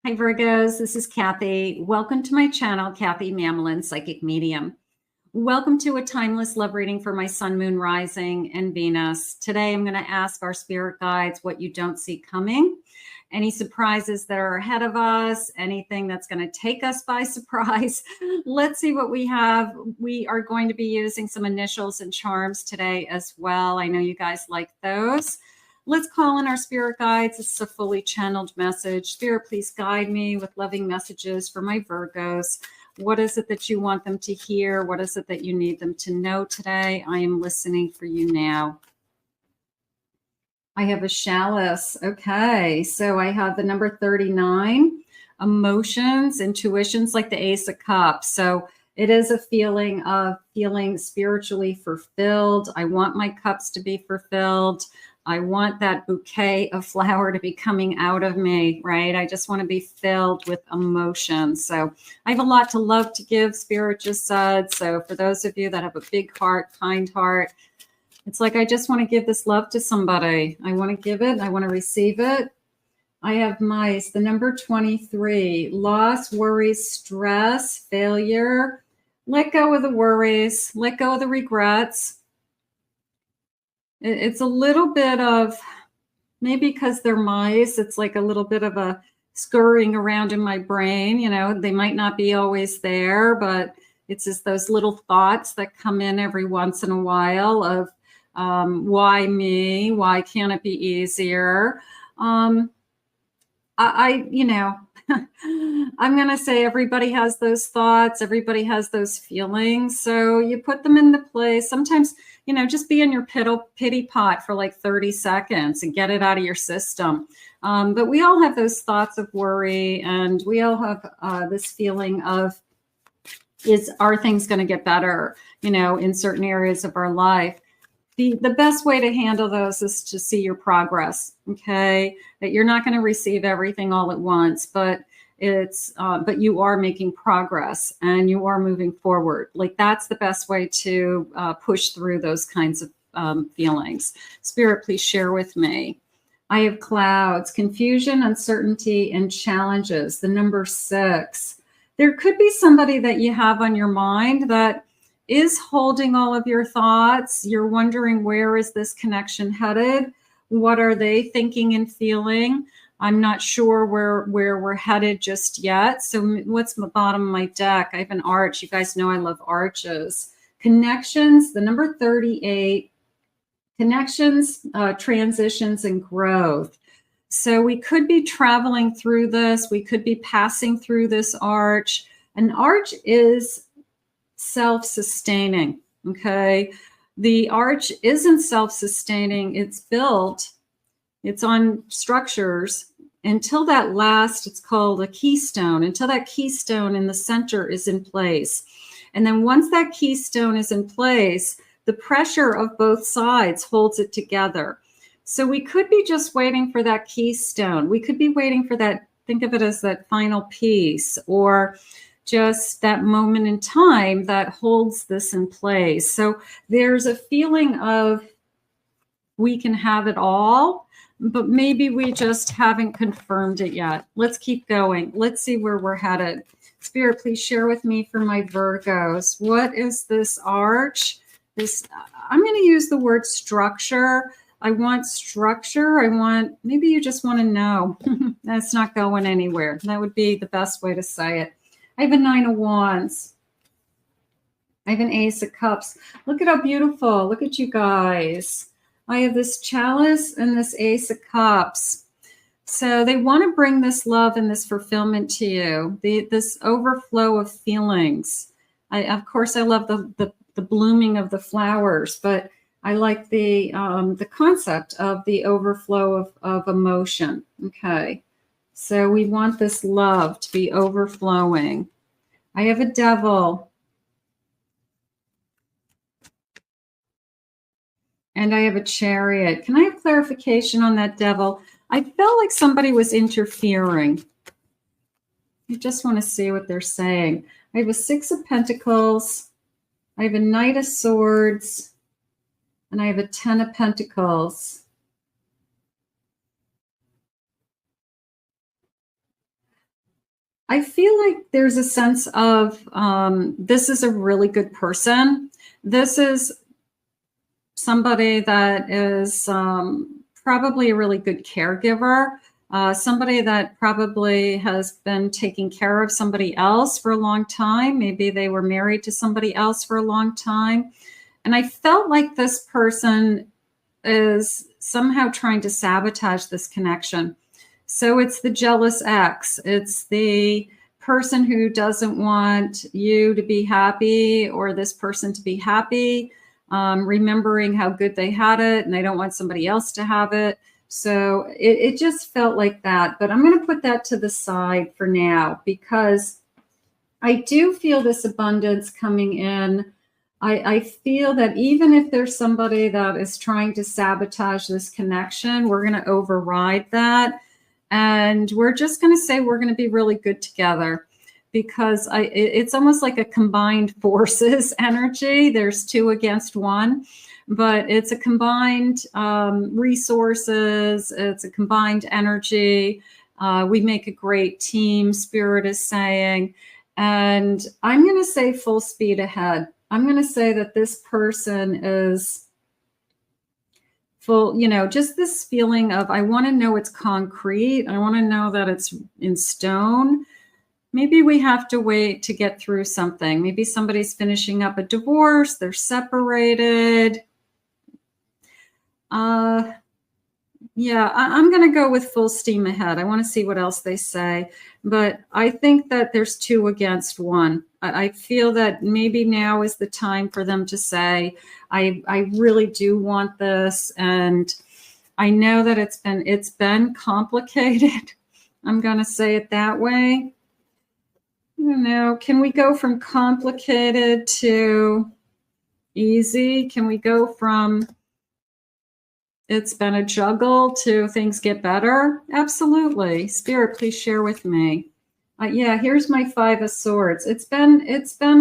Hi Virgos, this is Kathy. Welcome to my channel, Kathy Mamolen, Psychic Medium. Welcome to a timeless love reading for my Sun, Moon, Rising, and Venus. Today I'm going to ask our spirit guides what you don't see coming, any surprises that are ahead of us, anything that's going to take us by surprise. Let's see what we have. We are going to be using some initials and charms today as well. I know you guys like those. Let's call in our spirit guides. It's a fully channeled message. Spirit, please guide me with loving messages for my Virgos. What is it that you want them to hear? What is it that you need them to know today? I am listening for you now. I have a chalice. Okay, so I have the number 39, emotions, intuitions, like the Ace of Cups. So it is a feeling of feeling spiritually fulfilled. I want my cups to be fulfilled. I want that bouquet of flower to be coming out of me, right? I just want to be filled with emotion. So I have a lot to love to give, Spirit just said. So for those of you that have a big heart, kind heart, it's like I just want to give this love to somebody. I want to give it. I want to receive it. I have mice, the number 23, loss, worries, stress, failure. Let go of the worries. Let go of the regrets. It's a little bit of, maybe because they're mice, it's like a little bit of a scurrying around in my brain. You know, they might not be always there, but it's just those little thoughts that come in every once in a while of why me? Why can't it be easier? You know, I'm going to say everybody has those thoughts. Everybody has those feelings. So you put them into place. Sometimes, you know, just be in your pity pot for like 30 seconds and get it out of your system. But we all have those thoughts of worry, and we all have this feeling of, are things going to get better, you know, in certain areas of our life? The best way to handle those is to see your progress, okay? That you're not going to receive everything all at once, but but you are making progress and you are moving forward. Like, that's the best way to push through those kinds of feelings. Spirit, please share with me. I have clouds, confusion, uncertainty, and challenges. The number 6. There could be somebody that you have on your mind that is holding all of your thoughts. You're wondering, where is this connection headed? What are they thinking and feeling? I'm not sure where we're headed just yet. So what's the bottom of my deck? I have an arch. You guys know I love arches. Connections, the number 38. Connections, transitions, and growth. So we could be traveling through this. We could be passing through this arch. An arch is self-sustaining, okay? The arch isn't self-sustaining. It's built, it's on structures until that last, it's called a keystone, until that keystone in the center is in place. And then once that keystone is in place, the pressure of both sides holds it together. So we could be just waiting for that keystone. We could be waiting for that, think of it as that final piece, or just that moment in time that holds this in place. So there's a feeling of, we can have it all, but maybe we just haven't confirmed it yet. Let's keep going. Let's see where we're headed. Spirit, please share with me for my Virgos. What is this arch? I'm going to use the word structure. I want structure. Maybe you just want to know. That's not going anywhere. That would be the best way to say it. I have a 9 of Wands. I have an Ace of Cups. Look at how beautiful. Look at you guys. I have this chalice and this Ace of Cups. So they want to bring this love and this fulfillment to you, this overflow of feelings. Of course, I love the blooming of the flowers, but I like the concept of the overflow of emotion. Okay. So we want this love to be overflowing. I have a Devil. And I have a Chariot. Can I have clarification on that Devil? I felt like somebody was interfering. I just want to see what they're saying. I have a 6 of Pentacles. I have a Knight of Swords. And I have a 10 of Pentacles. I feel like there's a sense of this is a really good person. This is somebody that is probably a really good caregiver, somebody that probably has been taking care of somebody else for a long time. Maybe they were married to somebody else for a long time. And I felt like this person is somehow trying to sabotage this connection. So it's the jealous ex. It's the person who doesn't want you to be happy or this person to be happy, remembering how good they had it and they don't want somebody else to have it. So it just felt like that. But I'm going to put that to the side for now because I do feel this abundance coming in. I feel that even if there's somebody that is trying to sabotage this connection, we're going to override that. And we're just going to say we're going to be really good together because it's almost like a combined forces energy. There's 2 against 1, but it's a combined resources. It's a combined energy. We make a great team, Spirit is saying. And I'm going to say full speed ahead. I'm going to say that this person is full, just this feeling of, I want to know it's concrete. I want to know that it's in stone. Maybe we have to wait to get through something. Maybe somebody's finishing up a divorce. They're separated. Yeah, I'm going to go with full steam ahead. I want to see what else they say. But I think that there's 2 against 1. I feel that maybe now is the time for them to say, I really do want this. And I know that it's been complicated. I'm going to say it that way. Can we go from complicated to easy? Can we go from it's been a juggle to things get better? Absolutely. Spirit, please share with me. Yeah, here's my 5 of Swords. It's been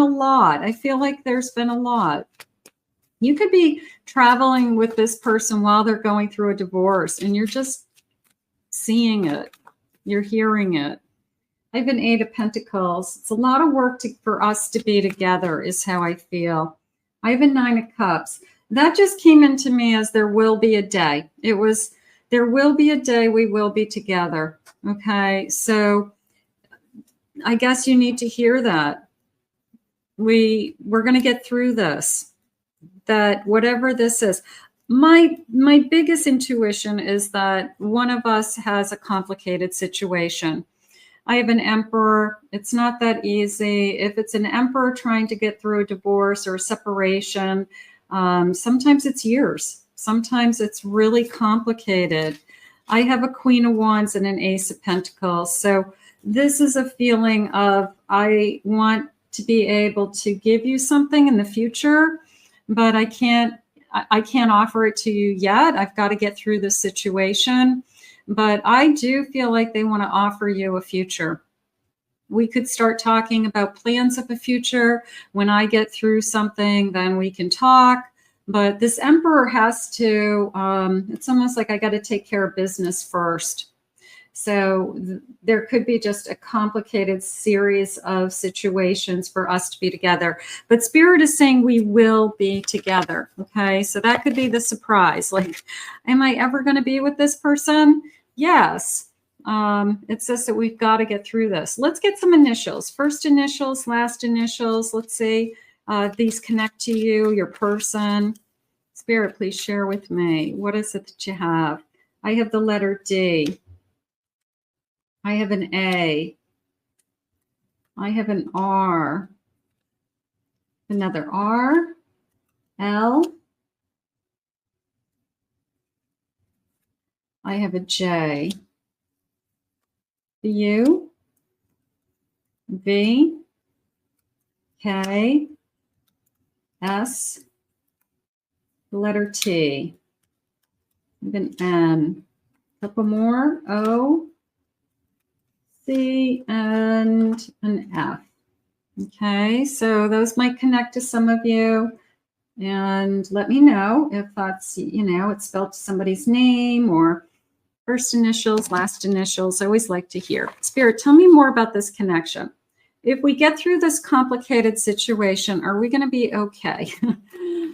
a lot. I feel like there's been a lot. You could be traveling with this person while they're going through a divorce and you're just seeing it. You're hearing it. I have an 8 of Pentacles. It's a lot of work for us to be together is how I feel. I have a 9 of Cups. That just came into me as there will be a day. There will be a day we will be together. Okay, so I guess you need to hear that. We're going to get through this. That whatever this is, my biggest intuition is that one of us has a complicated situation. I have an Emperor. It's not that easy. If it's an Emperor trying to get through a divorce or a separation, sometimes it's years. Sometimes it's really complicated. I have a Queen of Wands and an Ace of Pentacles. So this is a feeling of I want to be able to give you something in the future, but I can't offer it to you yet. I've got to get through this situation. But I do feel like they want to offer you a future. We could start talking about plans of a future. When I get through something, then we can talk. But this Emperor has to, it's almost like I got to take care of business first. So there could be just a complicated series of situations for us to be together. But Spirit is saying we will be together. Okay, so that could be the surprise. Like, am I ever going to be with this person? Yes. It says that we've got to get through this. Let's get some initials. First initials, last initials. Let's see. These connect to you, your person. Spirit, please share with me. What is it that you have? I have the letter D. I have an A. I have an R. Another R. L. I have a J. U. V. K. S. The letter T. I have an N. A couple more. O. C, and an F. Okay, so those might connect to some of you. And let me know if that's, it's spelled somebody's name or First initials, last initials. I always like to hear. Spirit, tell me more about this connection. If we get through this complicated situation, are we going to be okay?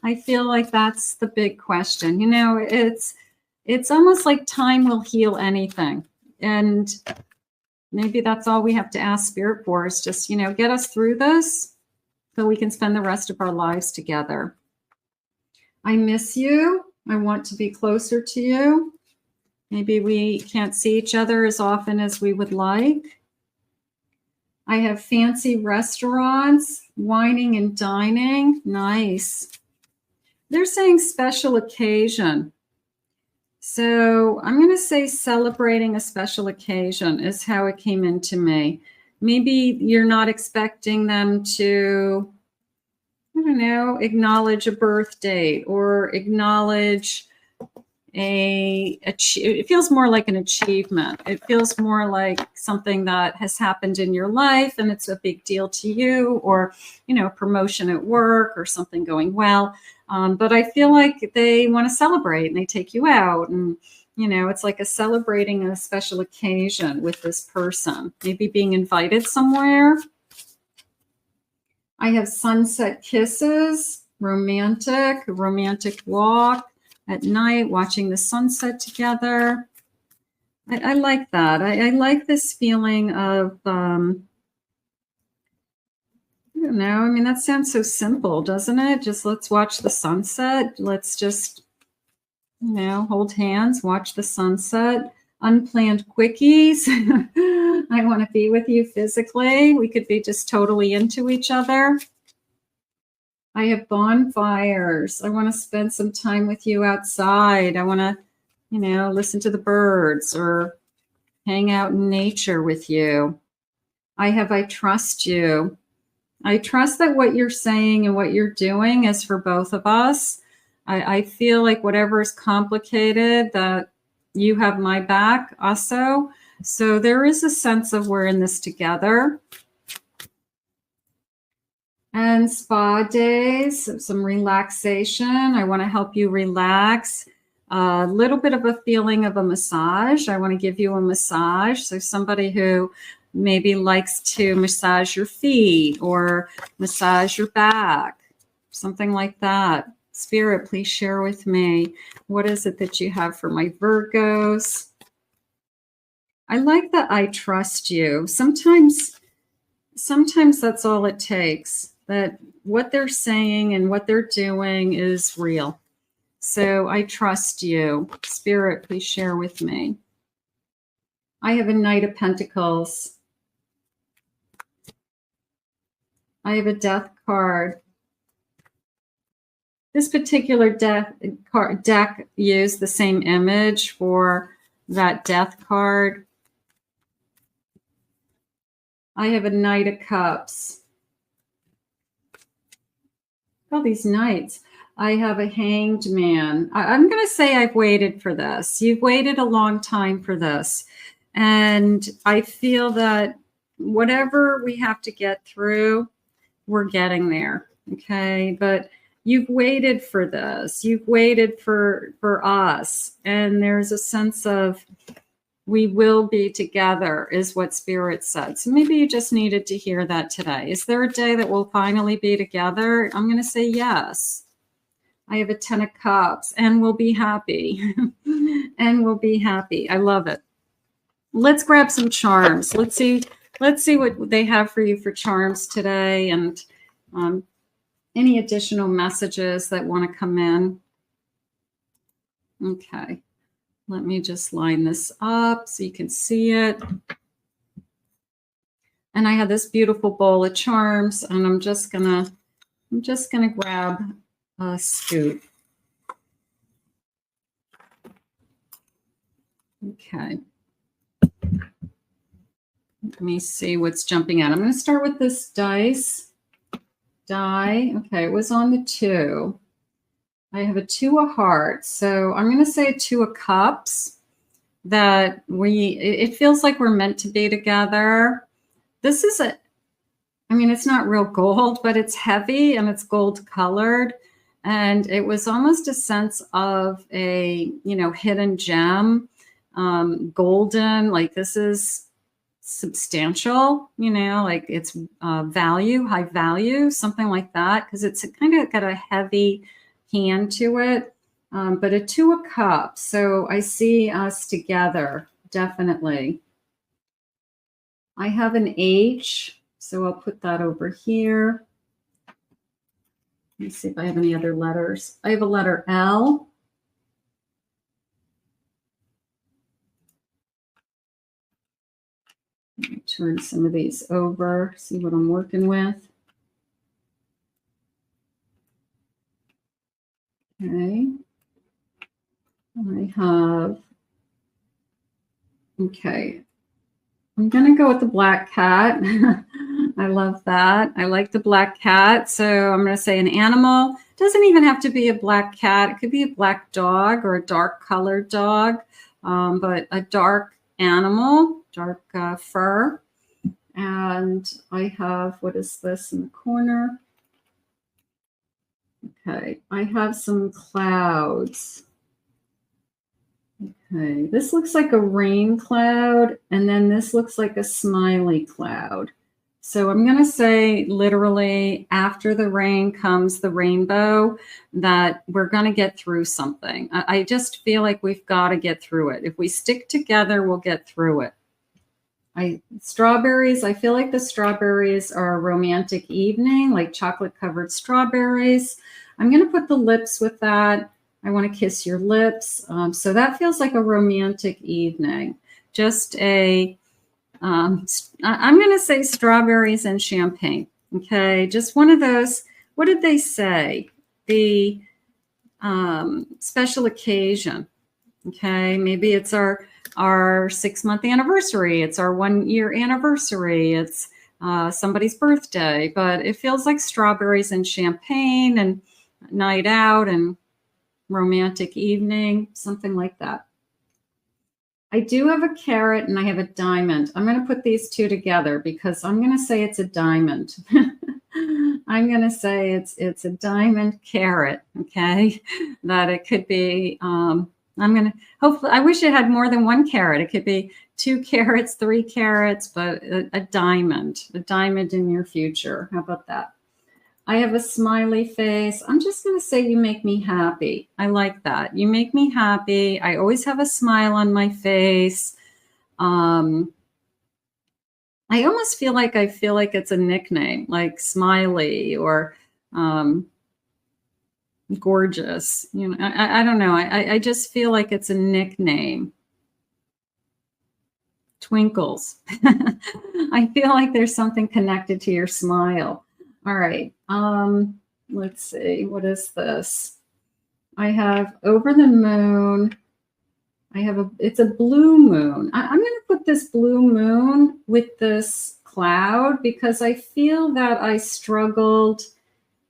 I feel like that's the big question. You know, it's almost like time will heal anything. And maybe that's all we have to ask Spirit for, is just, you know, get us through this so we can spend the rest of our lives together. I miss you. I want to be closer to you. Maybe we can't see each other as often as we would like. I have fancy restaurants, wining and dining. Nice. They're saying special occasion. So I'm going to say celebrating a special occasion is how it came into me. Maybe you're not expecting them to, I don't know, acknowledge a birth date or acknowledge it feels more like an achievement. It feels more like something that has happened in your life and it's a big deal to you, or, you know, promotion at work or something going well. But I feel like they want to celebrate and they take you out, and, you know, it's like celebrating a special occasion with this person, maybe being invited somewhere. I have sunset kisses, romantic walk at night, watching the sunset together. I like that. I like this feeling of, I don't know. I mean, that sounds so simple, doesn't it? Just let's watch the sunset. Let's just, you know, hold hands, watch the sunset. Unplanned quickies. I want to be with you physically. We could be just totally into each other. I have bonfires. I want to spend some time with you outside. I want to, you know, listen to the birds or hang out in nature with you. I have I trust you. I trust that what you're saying and what you're doing is for both of us. I feel like whatever is complicated, that you have my back also. So there is a sense of we're in this together. And spa days, some relaxation. I want to help you relax. A little bit of a feeling of a massage. I want to give you a massage. So somebody who maybe likes to massage your feet or massage your back, something like that. Spirit, please share with me. What is it that you have for my Virgos? I like that I trust you. Sometimes that's all it takes. That what they're saying and what they're doing is real. So I trust you. Spirit, please share with me. I have a Knight of Pentacles. I have a Death card. This particular deck used the same image for that Death card. I have a Knight of Cups. All these knights. I have a Hanged Man. I'm going to say I've waited for this. You've waited a long time for this. And I feel that whatever we have to get through, we're getting there. Okay. But you've waited for this. You've waited for us. And there's a sense of we will be together is what Spirit said. So maybe you just needed to hear that today. Is there a day that we'll finally be together? I'm going to say yes. I have a 10 of Cups, and we'll be happy. And we'll be happy. I love it. Let's grab some charms. Let's see what they have for you for charms today, and any additional messages that want to come in. Okay. Let me just line this up so you can see it. And I have this beautiful bowl of charms, and I'm just gonna grab a scoop. Okay. Let me see what's jumping out. I'm going to start with this die. Okay, it was on the 2. I have a 2 of Hearts. So I'm going to say a 2 of Cups, that it feels like we're meant to be together. This is it's not real gold, but it's heavy and it's gold colored. And it was almost a sense of a, hidden gem golden, like this is substantial, you know, like it's value, high value, something like that, because it's kind of got a heavy hand to it. But a 2 of Cups. So I see us together, definitely. I have an H, so I'll put that over here. Let me see if I have any other letters. I have a letter L. Let me turn some of these over, see what I'm working with. Okay. I have, okay. I'm going to go with the black cat. I love that. I like the black cat. So I'm going to say an animal. Doesn't even have to be a black cat. It could be a black dog or a dark colored dog, but a dark animal, dark fur. And I have, what is this in the corner? Okay, I have some clouds. Okay, this looks like a rain cloud, and then this looks like a smiley cloud. So I'm going to say literally after the rain comes the rainbow, that we're going to get through something. I just feel like we've got to get through it. If we stick together, we'll get through it. Strawberries, I feel like the strawberries are a romantic evening, like chocolate covered strawberries. I'm going to put the lips with that. I want to kiss your lips. So that feels like a romantic evening. Just a, I'm going to say strawberries and champagne. Okay. Just one of those. What did they say? The special occasion. Okay. Maybe it's our 6-month anniversary. It's our 1-year anniversary. It's somebody's birthday, but it feels like strawberries and champagne and night out and romantic evening, something like that. I do have a carrot and I have a diamond. I'm going to put these two together because I'm going to say it's a diamond. I'm going to say it's a diamond carrot. Okay. That it could be, I'm going to hopefully, I wish it had more than 1 carrot. It could be 2 carrots, 3 carrots, but a diamond in your future. How about that? I have a smiley face. I'm just going to say you make me happy. I like that. You make me happy. I always have a smile on my face. I almost feel like it's a nickname, like Smiley or gorgeous. You know, I don't know. I just feel like it's a nickname. Twinkles. I feel like there's something connected to your smile. All right. Let's see. What is this? I have over the moon. I have it's a blue moon. I'm going to put this blue moon with this cloud because I feel that I struggled.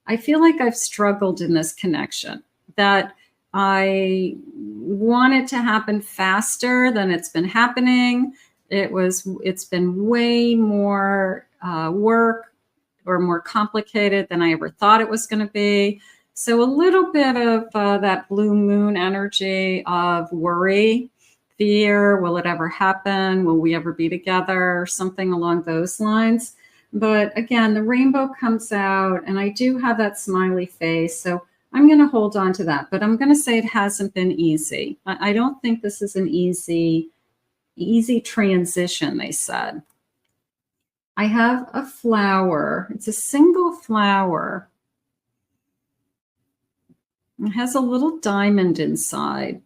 I feel like I've struggled in this connection, that I want it to happen faster than it's been happening. It's been way more work or more complicated than I ever thought it was going to be. So a little bit of that blue moon energy of worry, fear. Will it ever happen? Will we ever be together? Something along those lines. But again, the rainbow comes out and I do have that smiley face. So I'm going to hold on to that. But I'm going to say it hasn't been easy. I don't think this is an easy transition, they said. I have a flower. It's a single flower. It has a little diamond inside.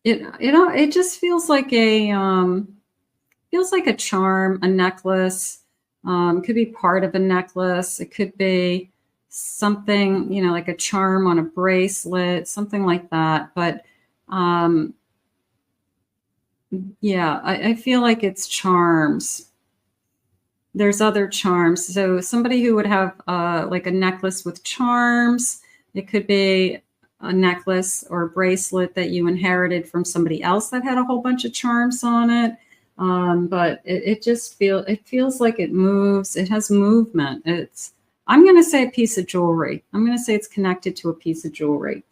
It just feels like a charm, a necklace. Could be part of a necklace. It could be something, you know, like a charm on a bracelet, something like that. But yeah, I feel like it's charms. There's other charms. So somebody who would have like a necklace with charms, it could be a necklace or a bracelet that you inherited from somebody else that had a whole bunch of charms on it. But it feels like it moves. It has movement. I'm going to say a piece of jewelry. I'm going to say it's connected to a piece of jewelry.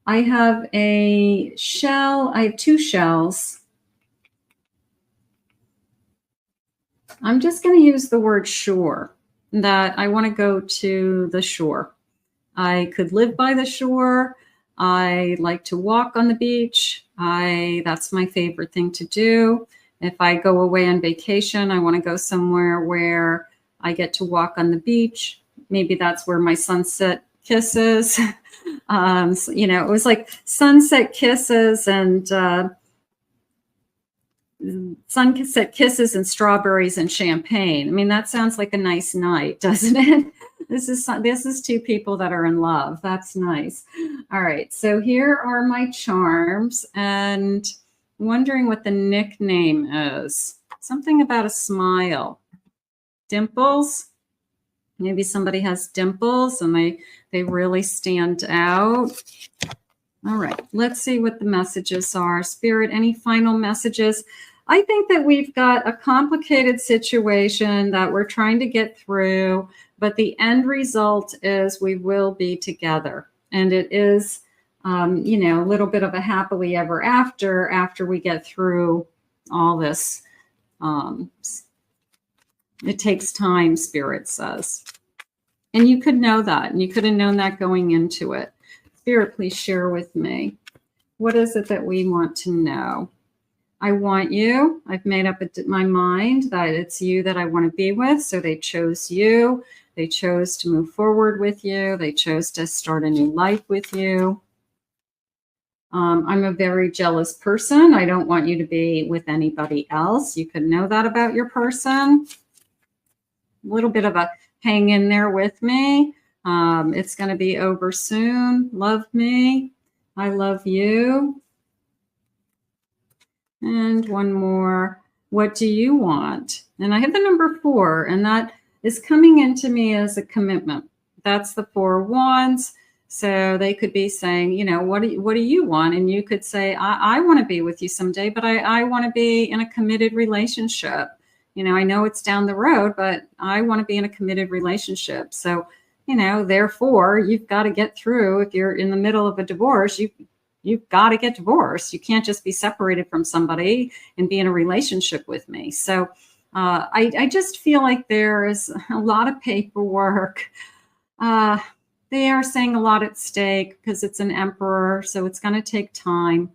I have a shell. I have 2 shells. I'm just going to use the word shore, that I want to go to the shore. I could live by the shore. I like to walk on the beach. That's my favorite thing to do. If I go away on vacation, I want to go somewhere where I get to walk on the beach. Maybe that's where my sunset kisses. So, you know, it was like sunset kisses and sunset kisses and strawberries and champagne. I mean, that sounds like a nice night, doesn't it? This is 2 people that are in love. That's nice. All right, so here are my charms, and wondering what the nickname is. Something about a smile. Dimples. Maybe somebody has dimples and they really stand out. All right, let's see what the messages are. Spirit, any final messages? I think that we've got a complicated situation that we're trying to get through, but the end result is we will be together. And it is, you know, a little bit of a happily ever after we get through all this. It takes time, Spirit says. And you could know that, and you could have known that going into it. Spirit, please share with me. What is it that we want to know? I want you. I've made up my mind that it's you that I want to be with. So they chose you. They chose to move forward with you. They chose to start a new life with you. I'm a very jealous person. I don't want you to be with anybody else. You could know that about your person. A little bit of a hang in there with me. It's going to be over soon. Love me. I love you. And one more. What do you want? And I have the number 4, and that is coming into me as a commitment. That's the 4 of Wands. So they could be saying, you know, what do you want? And you could say, I want to be with you someday, but I want to be in a committed relationship. You know, I know it's down the road, but I want to be in a committed relationship. So, you know, therefore, you've got to get through. If you're in the middle of a divorce, you've got to get divorced. You can't just be separated from somebody and be in a relationship with me. So I just feel like there is a lot of paperwork. They are saying a lot at stake because it's an emperor, so it's going to take time.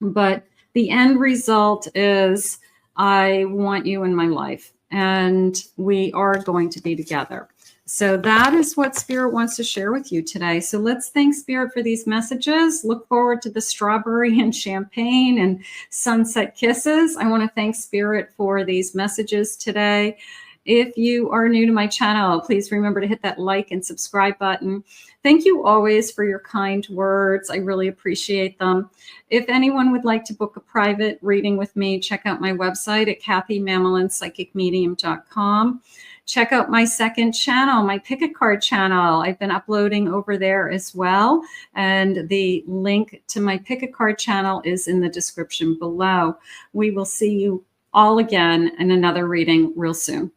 But the end result is I want you in my life, and we are going to be together. So that is what Spirit wants to share with you today. So let's thank Spirit for these messages. Look forward to the strawberry and champagne and sunset kisses. I want to thank Spirit for these messages today. If you are new to my channel, please remember to hit that like and subscribe button. Thank you always for your kind words. I really appreciate them. If anyone would like to book a private reading with me, check out my website at KathyMamolenPsychicMedium.com. Check out my second channel, my Pick a Card channel. I've been uploading over there as well. And the link to my Pick a Card channel is in the description below. We will see you all again in another reading real soon.